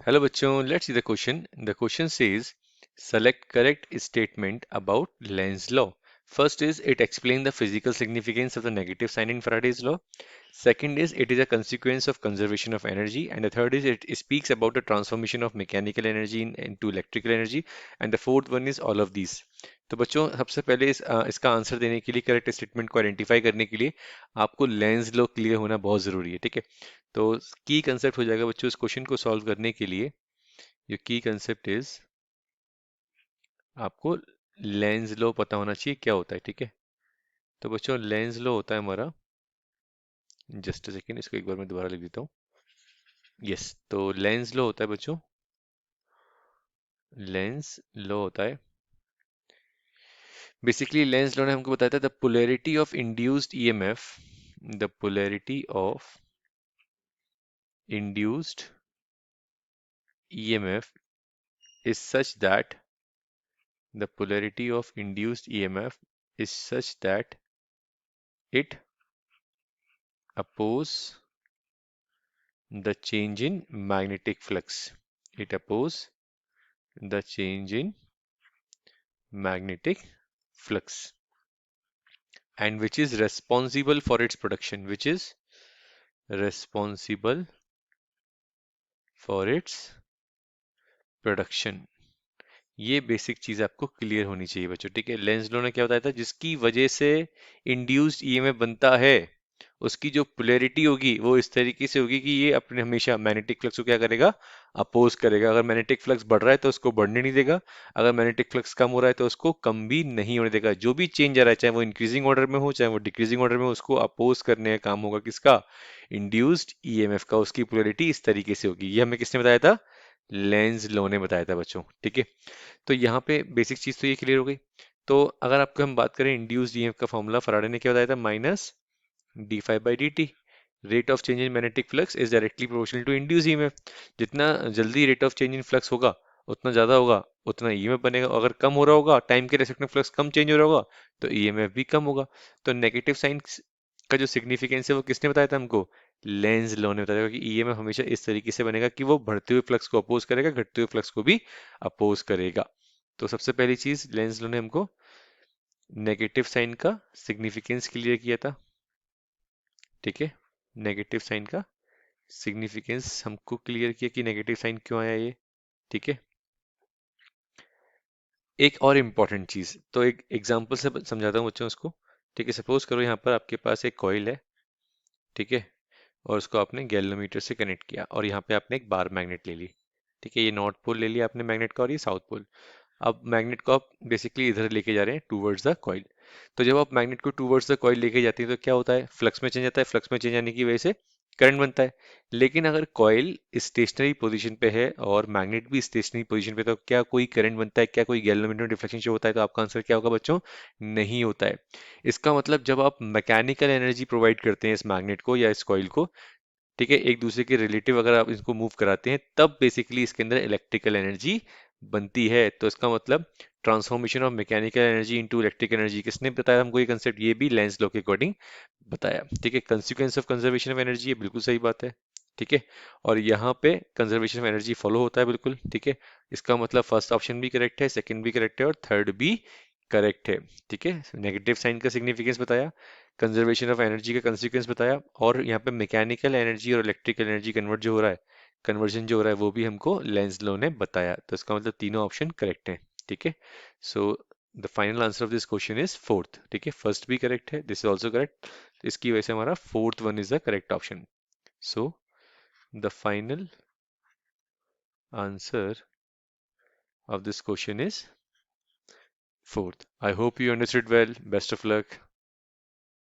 Hello बच्चों, let's see the question. The question says, select correct statement about Lenz's law. First is it explains the physical significance of the negative sign in Faraday's law. Second is it is a consequence of conservation of energy. And the third is it speaks about the transformation of mechanical energy into electrical energy. And the fourth one is all of these. तो बच्चों सबसे पहले इसका answer देने के लिए correct statement को identify करने के लिए आपको लेंस लॉ क्लियर होना बहुत ज़रूरी है, ठीक है। तो की कंसेप्ट हो जाएगा बच्चों इस क्वेश्चन को सॉल्व करने के लिए। your key concept is आपको लेंस लॉ पता होना चाहिए क्या होता है, ठीक है। तो बच्चों लेंस लॉ होता है हमारा, जस्ट अ सेकेंड इसको एक बार मैं दोबारा लिख देता हूँ। यस, तो लेंस लॉ होता है बच्चों, लेंस लॉ होता है बेसिकली लेंस लॉ ने हमको बताया था the polarity of induced EMF, the polarity of induced EMF is such that the polarity of induced EMF is such that it oppose the change in magnetic flux. It oppose the change in magnetic flux and which is responsible for its production, which is responsible for its production. ये basic चीज आपको clear होनी चाहिए बच्चों, ठीक है। Lenz law ने क्या बताया था, जिसकी वजह से इंड्यूस्ड ईएमएफ बनता है उसकी जो पोलैरिटी होगी वो इस तरीके से होगी कि ये अपने हमेशा मैग्नेटिक फ्लक्स को क्या करेगा, अपोज करेगा। अगर मैग्नेटिक फ्लक्स बढ़ रहा है तो उसको बढ़ने नहीं देगा, अगर मैग्नेटिक फ्लक्स कम हो रहा है तो उसको कम भी नहीं होने देगा। जो भी चेंज आ रहा है चाहे वो इंक्रीजिंग ऑर्डर में हो चाहे वो डिक्रीजिंग ऑर्डर में हो, उसको अपोज करने का काम होगा किसका, इंड्यूस्ड ईएमएफ का। उसकी पोलैरिटी इस तरीके से होगी। ये हमें किसने बताया था, लेंस लॉ ने बताया था बच्चों, ठीक है। तो यहाँ पे बेसिक चीज तो ये क्लियर हो गई। तो अगर आपको हम बात करें इंड्यूस्ड ईएमएफ का फॉर्मूला, फराडे ने क्या बताया था, minus D phi by D T. Rate of change in magnetic flux is directly proportional to induce EMF. जितना जल्दी rate of change in flux होगा उतना ज्यादा होगा, उतना ईएमएफ बनेगा। अगर कम हो रहा होगा, टाइम के रेस्पेक्ट में फ्लक्स कम चेंज हो रहा होगा, तो ईएमएफ भी कम होगा। तो नेगेटिव साइन का जो सिग्निफिकेंस है वो किसने बताया था हमको, लेंज लॉ ने बताया था कि ईएमएफ हमेशा इस तरीके से बनेगा कि वो बढ़ते हुए फ्लक्स को अपोज करेगा, घटते हुए फ्लक्स को भी अपोज करेगा। तो सबसे पहली चीज लेंज लॉ ने हमको नेगेटिव साइन का सिग्निफिकेंस क्लियर किया था, ठीक है। नेगेटिव साइन का सिग्निफिकेंस हमको क्लियर किया कि नेगेटिव साइन क्यों आया ये, ठीक है। एक और इम्पॉर्टेंट चीज, तो एक एग्जांपल से समझाता हूँ बच्चों उसको, ठीक है। सपोज करो यहाँ पर आपके पास एक कॉइल है, ठीक है, और उसको आपने गैल्वेनोमीटर से कनेक्ट किया और यहाँ पे आपने एक बार मैग्नेट ले ली, ठीक है। ये नॉर्थ पोल ले लिया आपने मैग्नेट का और ये साउथ पोल। अब मैग्नेट को आप बेसिकली इधर लेके जा रहे हैं टूवर्ड्स द कॉइल। तो जब आप मैग्नेट को टूवर्ड्स द कॉइल लेके जाते हैं तो क्या होता है, फ्लक्स में चेंज आता है, फ्लक्स में चेंज आने की वजह से करंट बनता है। लेकिन अगर कॉइल स्टेशनरी पोजीशन पे है और मैग्नेट भी स्टेशनरी पोजीशन पे, तो क्या कोई करंट बनता है, क्या कोई गैल्वेनोमीटर में डिफ्लेक्शन शो होता है? तो आपका आंसर क्या होगा बच्चों, नहीं होता है। इसका मतलब जब आप मैकेनिकल एनर्जी प्रोवाइड करते हैं इस मैग्नेट को या इस कॉइल को, ठीक है, एक दूसरे के रिलेटिव अगर आप इसको मूव कराते हैं तब बेसिकली इसके अंदर इलेक्ट्रिकल एनर्जी बनती है। तो इसका मतलब transformation of mechanical energy into electric energy, किसने बताया हमको ये कंसेप्ट, ये भी लेंस लॉ के अकॉर्डिंग बताया, ठीक है। Consequence of conservation of energy, ये बिल्कुल सही बात है, ठीक है। और यहाँ पे कंजर्वेशन ऑफ एनर्जी फॉलो होता है बिल्कुल, ठीक है। इसका मतलब फर्स्ट ऑप्शन भी करेक्ट है, सेकंड भी करेक्ट है और थर्ड भी करेक्ट है, ठीक है। नेगेटिव साइन का सिग्निफिकेंस बताया, कंजर्वेशन ऑफ एनर्जी का कंसिक्वेंस बताया, और यहाँ पे मैकेनिकल एनर्जी और इलेक्ट्रिकल एनर्जी कन्वर्ट जो हो रहा है, कन्वर्जन जो हो रहा है वो भी हमको लेंस लॉ ने बताया। तो इसका मतलब तीनों ऑप्शन करेक्ट है, ठीक है। So the final answer of this question is fourth, ठीक है। फर्स्ट भी करेक्ट है, दिस इज ऑल्सो करेक्ट, तो इसकी वजह से हमारा fourth one is the correct option. So the final answer of this question is fourth. I hope you understood well. Best of luck.